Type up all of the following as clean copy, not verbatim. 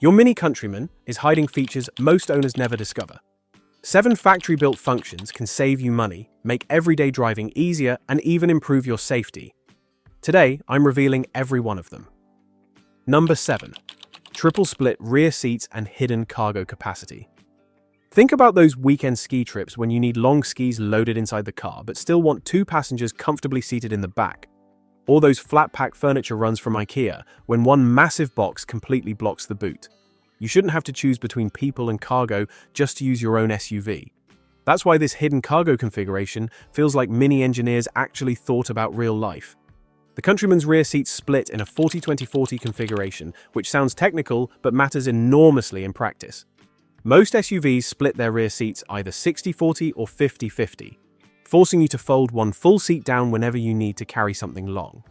Your Mini Countryman is hiding features most owners never discover. 7 factory-built functions can save you money, make everyday driving easier, and even improve your safety. Today, I'm revealing every one of them. Number 7. Triple split rear seats and hidden cargo capacity. Think about those weekend ski trips when you need long skis loaded inside the car but still want 2 passengers comfortably seated in the back. Or those flat-pack furniture runs from IKEA when one massive box completely blocks the boot. You shouldn't have to choose between people and cargo just to use your own SUV. That's why this hidden cargo configuration feels like Mini engineers actually thought about real life. The Countryman's rear seats split in a 40-20-40 configuration, which sounds technical but matters enormously in practice. Most SUVs split their rear seats either 60-40 or 50-50. Forcing you to fold one full seat down whenever you need to carry something long.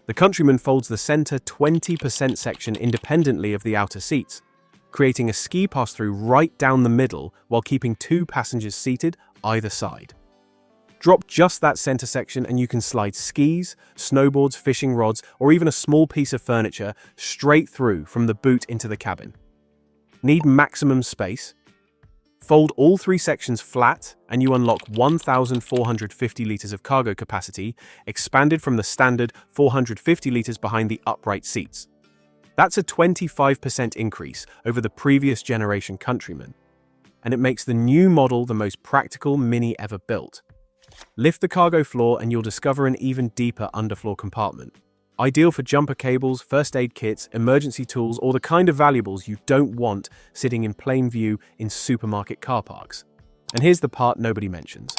The Countryman folds the center 20% section independently of the outer seats, creating a ski pass-through right down the middle while keeping 2 passengers seated either side. Drop just that center section and you can slide skis, snowboards, fishing rods, or even a small piece of furniture straight through from the boot into the cabin. Need maximum space? Fold all 3 sections flat and you unlock 1,450 litres of cargo capacity, expanded from the standard 450 litres behind the upright seats. That's a 25% increase over the previous generation Countryman, and it makes the new model the most practical Mini ever built. Lift the cargo floor and you'll discover an even deeper underfloor compartment. Ideal for jumper cables, first aid kits, emergency tools, or the kind of valuables you don't want sitting in plain view in supermarket car parks. And here's the part nobody mentions.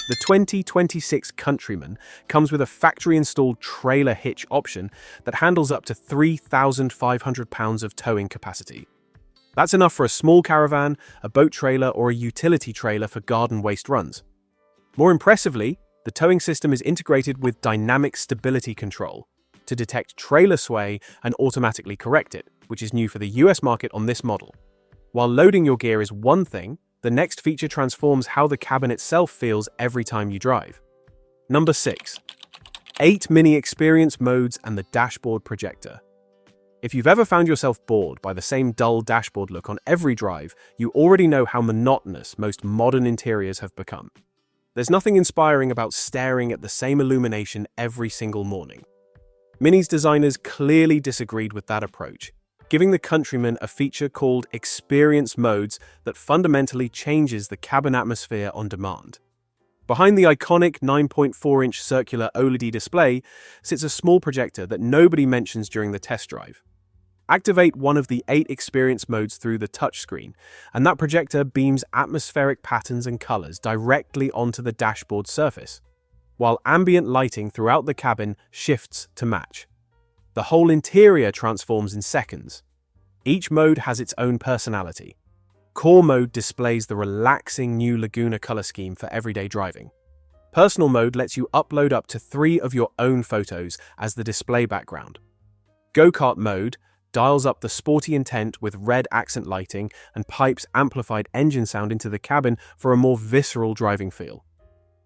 The 2026 Countryman comes with a factory-installed trailer hitch option that handles up to 3,500 pounds of towing capacity. That's enough for a small caravan, a boat trailer, or a utility trailer for garden waste runs. More impressively, the towing system is integrated with dynamic stability control to detect trailer sway and automatically correct it, which is new for the US market on this model. While loading your gear is one thing, the next feature transforms how the cabin itself feels every time you drive. Number 6. 8 Mini experience modes and the dashboard projector. If you've ever found yourself bored by the same dull dashboard look on every drive, you already know how monotonous most modern interiors have become. There's nothing inspiring about staring at the same illumination every single morning. Mini's designers clearly disagreed with that approach, giving the Countryman a feature called Experience Modes that fundamentally changes the cabin atmosphere on demand. Behind the iconic 9.4-inch circular OLED display sits a small projector that nobody mentions during the test drive. Activate one of the 8 experience modes through the touchscreen, and that projector beams atmospheric patterns and colors directly onto the dashboard surface, while ambient lighting throughout the cabin shifts to match. The whole interior transforms in seconds. Each mode has its own personality. Core mode displays the relaxing new Laguna color scheme for everyday driving. Personal mode lets you upload up to 3 of your own photos as the display background. Go-kart mode dials up the sporty intent with red accent lighting and pipes amplified engine sound into the cabin for a more visceral driving feel.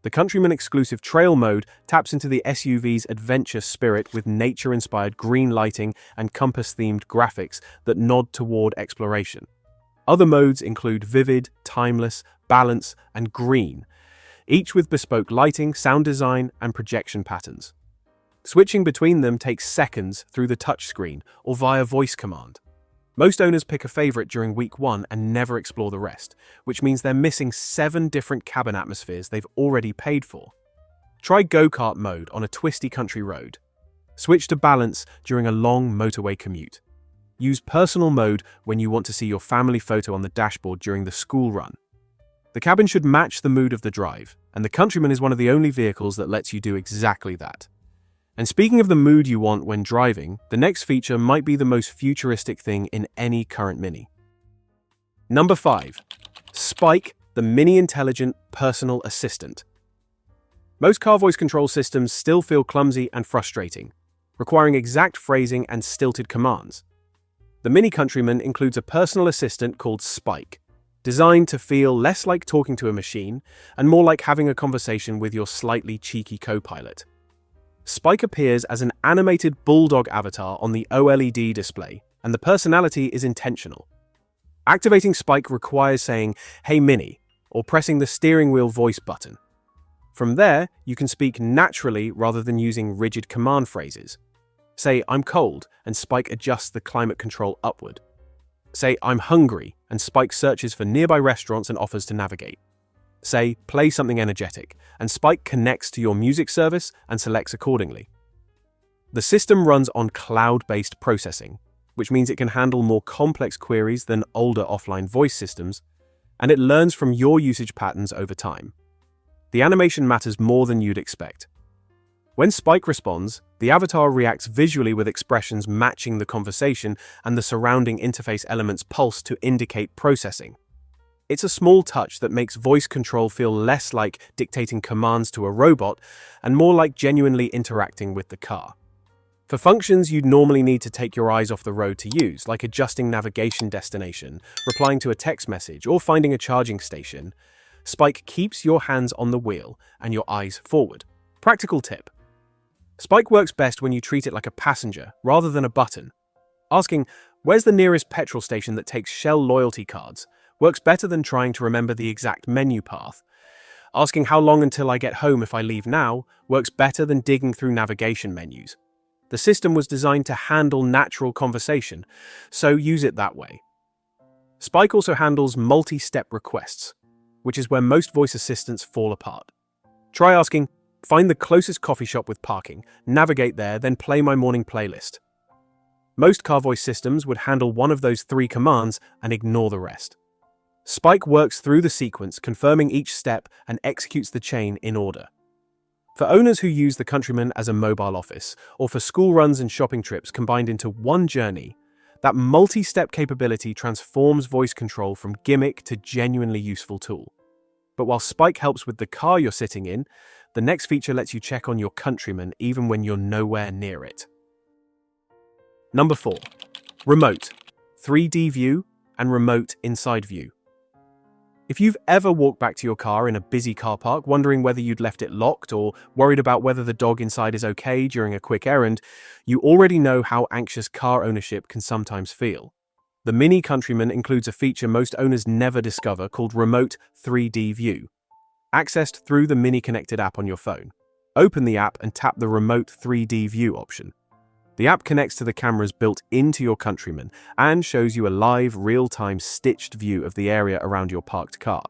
The Countryman exclusive Trail mode taps into the SUV's adventure spirit with nature-inspired green lighting and compass-themed graphics that nod toward exploration. Other modes include Vivid, Timeless, Balance, and Green, each with bespoke lighting, sound design, and projection patterns. Switching between them takes seconds through the touchscreen or via voice command. Most owners pick a favorite during week 1 and never explore the rest, which means they're missing 7 different cabin atmospheres they've already paid for. Try go-kart mode on a twisty country road. Switch to balance during a long motorway commute. Use personal mode when you want to see your family photo on the dashboard during the school run. The cabin should match the mood of the drive, and the Countryman is one of the only vehicles that lets you do exactly that. And speaking of the mood you want when driving, the next feature might be the most futuristic thing in any current Mini. Number 5. Spike, the Mini Intelligent Personal Assistant. Most car voice control systems still feel clumsy and frustrating, requiring exact phrasing and stilted commands. The Mini Countryman includes a personal assistant called Spike, designed to feel less like talking to a machine and more like having a conversation with your slightly cheeky co-pilot. Spike appears as an animated bulldog avatar on the OLED display and the personality is intentional. Activating Spike requires saying, "Hey Mini," or pressing the steering wheel voice button. From there, you can speak naturally rather than using rigid command phrases. Say, "I'm cold," and Spike adjusts the climate control upward. Say, "I'm hungry," and Spike searches for nearby restaurants and offers to navigate. Say, "Play something energetic," and Spike connects to your music service and selects accordingly. The system runs on cloud-based processing, which means it can handle more complex queries than older offline voice systems, and it learns from your usage patterns over time. The animation matters more than you'd expect. When Spike responds, the avatar reacts visually with expressions matching the conversation, and the surrounding interface elements pulse to indicate processing. It's a small touch that makes voice control feel less like dictating commands to a robot and more like genuinely interacting with the car. For functions you'd normally need to take your eyes off the road to use, like adjusting navigation destination, replying to a text message, or finding a charging station, Spike keeps your hands on the wheel and your eyes forward. Practical tip. Spike works best when you treat it like a passenger rather than a button. Asking, "Where's the nearest petrol station that takes Shell loyalty cards?" works better than trying to remember the exact menu path. Asking, "How long until I get home if I leave now?" works better than digging through navigation menus. The system was designed to handle natural conversation, so use it that way. Spike also handles multi-step requests, which is where most voice assistants fall apart. Try asking, "Find the closest coffee shop with parking, navigate there, then play my morning playlist." Most car voice systems would handle one of those three commands and ignore the rest. Spike works through the sequence, confirming each step, and executes the chain in order. For owners who use the Countryman as a mobile office, or for school runs and shopping trips combined into one journey, that multi-step capability transforms voice control from gimmick to genuinely useful tool. But while Spike helps with the car you're sitting in, the next feature lets you check on your Countryman even when you're nowhere near it. Number 4. Remote, 3D view, and remote inside view. If you've ever walked back to your car in a busy car park wondering whether you'd left it locked or worried about whether the dog inside is okay during a quick errand, you already know how anxious car ownership can sometimes feel. The Mini Countryman includes a feature most owners never discover called Remote 3D View. Accessed through the Mini Connected app on your phone. Open the app and tap the Remote 3D View option. The app connects to the cameras built into your Countryman and shows you a live, real-time stitched view of the area around your parked car.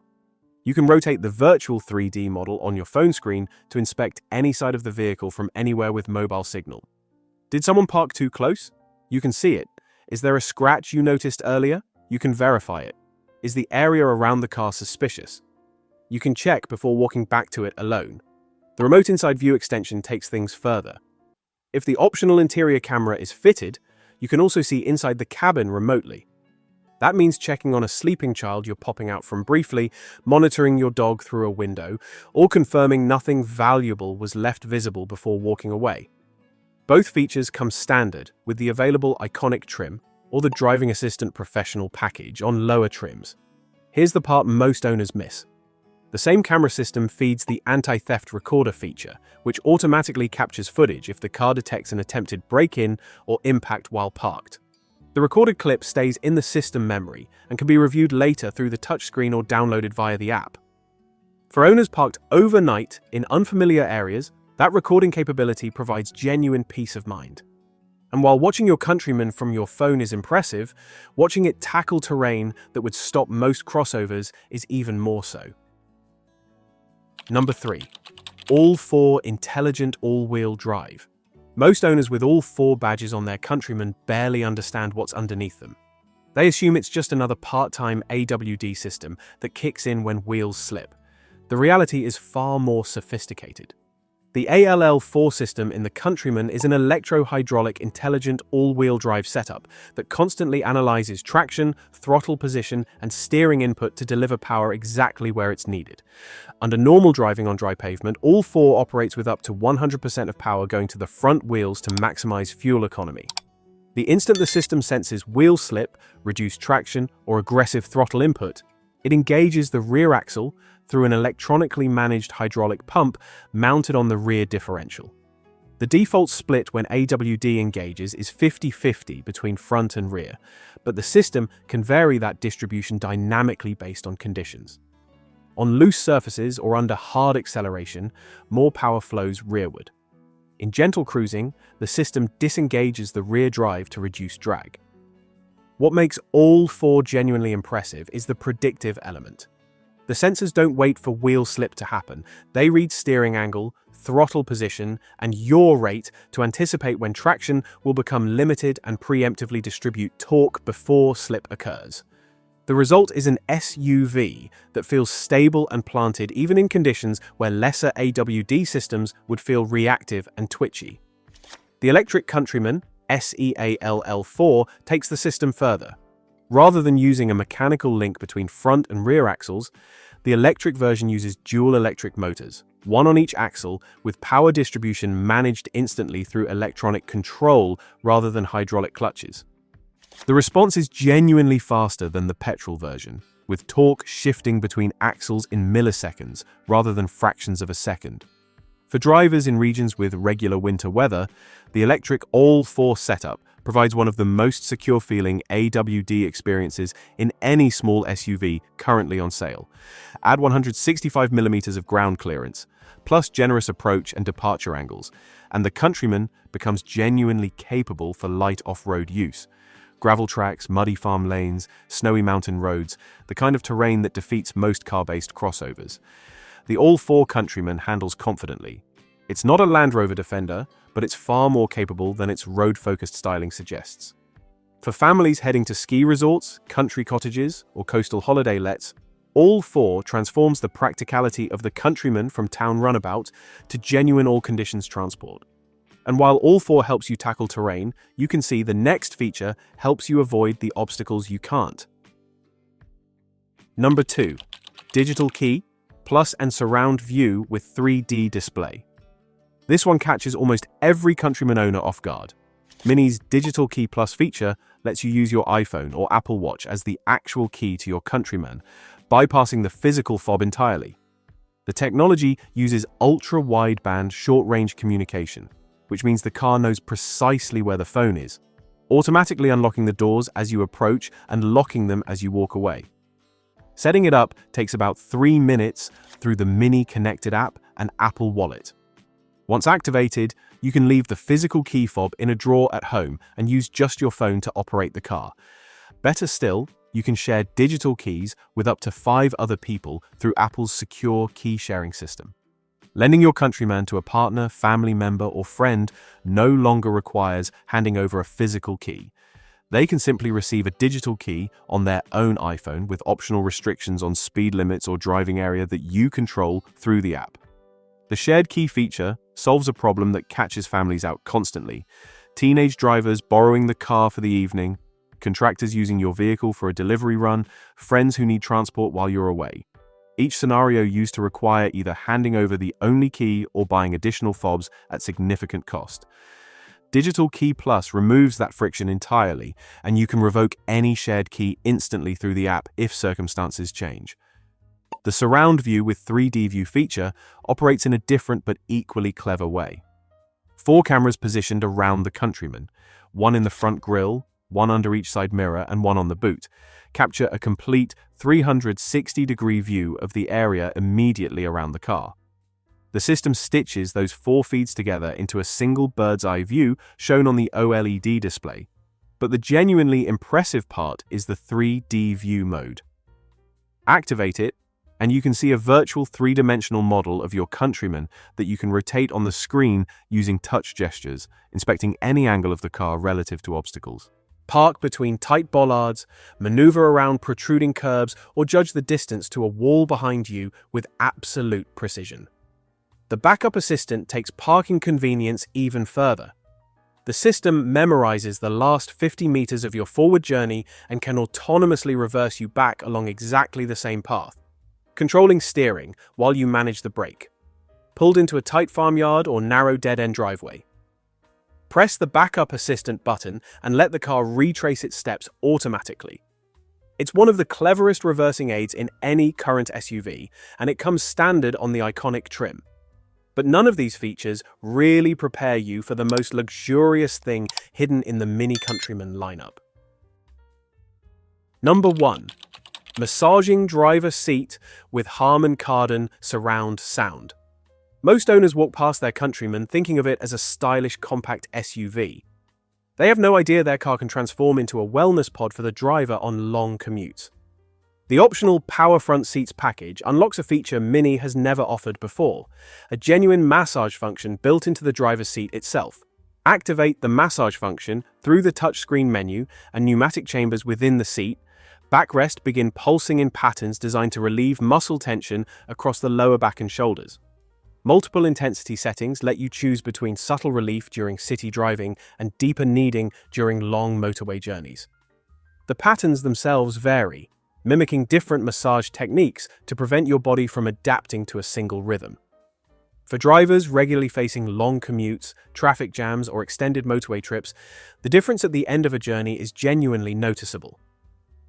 You can rotate the virtual 3D model on your phone screen to inspect any side of the vehicle from anywhere with mobile signal. Did someone park too close? You can see it. Is there a scratch you noticed earlier? You can verify it. Is the area around the car suspicious? You can check before walking back to it alone. The Remote Inside View extension takes things further. If the optional interior camera is fitted, you can also see inside the cabin remotely. That means checking on a sleeping child you're popping out from briefly, monitoring your dog through a window, or confirming nothing valuable was left visible before walking away. Both features come standard with the available iconic trim or the driving assistant professional package on lower trims. Here's the part most owners miss. The same camera system feeds the anti-theft recorder feature, which automatically captures footage if the car detects an attempted break-in or impact while parked. The recorded clip stays in the system memory and can be reviewed later through the touchscreen or downloaded via the app. For owners parked overnight in unfamiliar areas, that recording capability provides genuine peace of mind. And while watching your Countryman from your phone is impressive, watching it tackle terrain that would stop most crossovers is even more so. Number 3. All 4 intelligent all-wheel drive. Most owners with all 4 badges on their Countryman barely understand what's underneath them. They assume it's just another part-time AWD system that kicks in when wheels slip. The reality is far more sophisticated. The ALL4 system in the Countryman is an electro-hydraulic intelligent all-wheel drive setup that constantly analyzes traction, throttle position, and steering input to deliver power exactly where it's needed. Under normal driving on dry pavement, all 4 operates with up to 100% of power going to the front wheels to maximize fuel economy. The instant the system senses wheel slip, reduced traction, or aggressive throttle input, it engages the rear axle through an electronically managed hydraulic pump mounted on the rear differential. The default split when AWD engages is 50-50 between front and rear, but the system can vary that distribution dynamically based on conditions. On loose surfaces or under hard acceleration, more power flows rearward. In gentle cruising, the system disengages the rear drive to reduce drag. What makes all four genuinely impressive is the predictive element. The sensors don't wait for wheel slip to happen. They read steering angle, throttle position, and yaw rate to anticipate when traction will become limited and preemptively distribute torque before slip occurs. The result is an SUV that feels stable and planted even in conditions where lesser AWD systems would feel reactive and twitchy. The electric Countryman, SEALL4, takes the system further. Rather than using a mechanical link between front and rear axles, the electric version uses dual electric motors, one on each axle, with power distribution managed instantly through electronic control rather than hydraulic clutches. The response is genuinely faster than the petrol version, with torque shifting between axles in milliseconds rather than fractions of a second. For drivers in regions with regular winter weather, the electric all-4 setup provides one of the most secure-feeling AWD experiences in any small SUV currently on sale. Add 165mm of ground clearance, plus generous approach and departure angles, and the Countryman becomes genuinely capable for light off-road use. Gravel tracks, muddy farm lanes, snowy mountain roads, the kind of terrain that defeats most car-based crossovers. The all-4 Countryman handles confidently. It's not a Land Rover Defender, but it's far more capable than its road-focused styling suggests. For families heading to ski resorts, country cottages, or coastal holiday lets, all-4 transforms the practicality of the Countryman from town runabout to genuine all-conditions transport. And while all-4 helps you tackle terrain, you can see the next feature helps you avoid the obstacles you can't. Number 2. Digital key, plus and surround view with 3D display. This one catches almost every Countryman owner off guard. Mini's Digital Key Plus feature lets you use your iPhone or Apple Watch as the actual key to your Countryman, bypassing the physical fob entirely. The technology uses ultra-wideband short-range communication, which means the car knows precisely where the phone is, automatically unlocking the doors as you approach and locking them as you walk away. Setting it up takes about 3 minutes through the Mini connected app and Apple Wallet. Once activated, you can leave the physical key fob in a drawer at home and use just your phone to operate the car. Better still, you can share digital keys with up to 5 other people through Apple's secure key sharing system. Lending your Countryman to a partner, family member, or friend no longer requires handing over a physical key. They can simply receive a digital key on their own iPhone with optional restrictions on speed limits or driving area that you control through the app. The shared key feature solves a problem that catches families out constantly. Teenage drivers borrowing the car for the evening, contractors using your vehicle for a delivery run, friends who need transport while you're away. Each scenario used to require either handing over the only key or buying additional fobs at significant cost. Digital Key Plus removes that friction entirely, and you can revoke any shared key instantly through the app if circumstances change. The surround view with 3D view feature operates in a different but equally clever way. 4 cameras positioned around the Countryman, one in the front grille, one under each side mirror, and one on the boot, capture a complete 360-degree view of the area immediately around the car. The system stitches those 4 feeds together into a single bird's-eye view shown on the OLED display. But the genuinely impressive part is the 3D view mode. Activate it, and you can see a virtual 3-dimensional model of your Countryman that you can rotate on the screen using touch gestures, inspecting any angle of the car relative to obstacles. Park between tight bollards, maneuver around protruding curbs, or judge the distance to a wall behind you with absolute precision. The backup assistant takes parking convenience even further. The system memorizes the last 50 meters of your forward journey and can autonomously reverse you back along exactly the same path, controlling steering while you manage the brake. Pulled into a tight farmyard or narrow dead-end driveway. Press the backup assistant button and let the car retrace its steps automatically. It's one of the cleverest reversing aids in any current SUV, and it comes standard on the iconic trim. But none of these features really prepare you for the most luxurious thing hidden in the Mini Countryman lineup. Number 1. Massaging driver seat with Harman Kardon surround sound. Most owners walk past their Countryman thinking of it as a stylish compact SUV. They have no idea their car can transform into a wellness pod for the driver on long commutes. The optional Power Front Seats package unlocks a feature Mini has never offered before, a genuine massage function built into the driver's seat itself. Activate the massage function through the touchscreen menu and pneumatic chambers within the seat. Backrest begin pulsing in patterns designed to relieve muscle tension across the lower back and shoulders. Multiple intensity settings let you choose between subtle relief during city driving and deeper kneading during long motorway journeys. The patterns themselves vary, mimicking different massage techniques to prevent your body from adapting to a single rhythm. For drivers regularly facing long commutes, traffic jams, or extended motorway trips, the difference at the end of a journey is genuinely noticeable.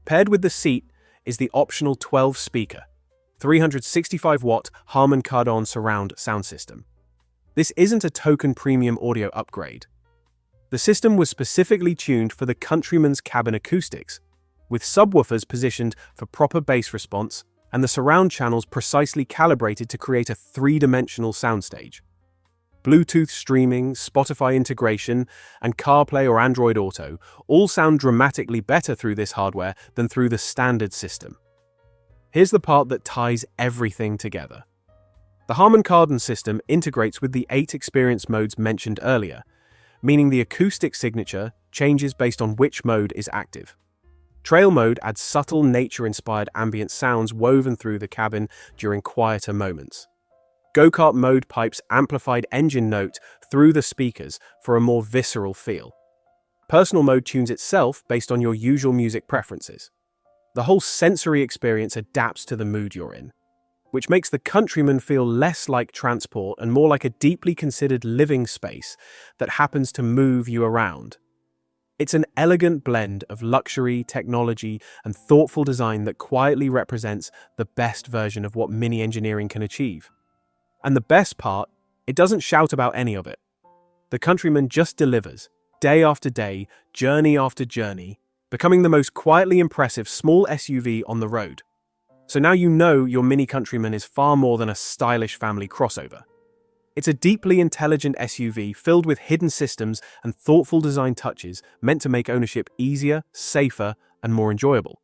Paired with the seat is the optional 12-speaker, 365-watt Harman Kardon surround sound system. This isn't a token premium audio upgrade. The system was specifically tuned for the Countryman's cabin acoustics, with subwoofers positioned for proper bass response and the surround channels precisely calibrated to create a three-dimensional soundstage. Bluetooth streaming, Spotify integration, and CarPlay or Android Auto all sound dramatically better through this hardware than through the standard system. Here's the part that ties everything together. The Harman Kardon system integrates with the 8 experience modes mentioned earlier, meaning the acoustic signature changes based on which mode is active. Trail mode adds subtle nature-inspired ambient sounds woven through the cabin during quieter moments. Go-kart mode pipes amplified engine note through the speakers for a more visceral feel. Personal mode tunes itself based on your usual music preferences. The whole sensory experience adapts to the mood you're in, which makes the Countryman feel less like transport and more like a deeply considered living space that happens to move you around. It's an elegant blend of luxury, technology, and thoughtful design that quietly represents the best version of what Mini engineering can achieve. And the best part, it doesn't shout about any of it. The Countryman just delivers, day after day, journey after journey, becoming the most quietly impressive small SUV on the road. So now you know your Mini Countryman is far more than a stylish family crossover. It's a deeply intelligent SUV filled with hidden systems and thoughtful design touches meant to make ownership easier, safer, and more enjoyable.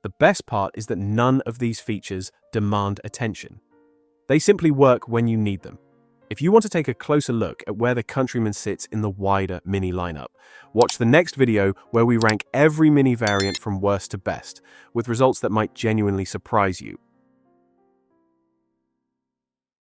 The best part is that none of these features demand attention. They simply work when you need them. If you want to take a closer look at where the Countryman sits in the wider Mini lineup, watch the next video where we rank every Mini variant from worst to best, with results that might genuinely surprise you.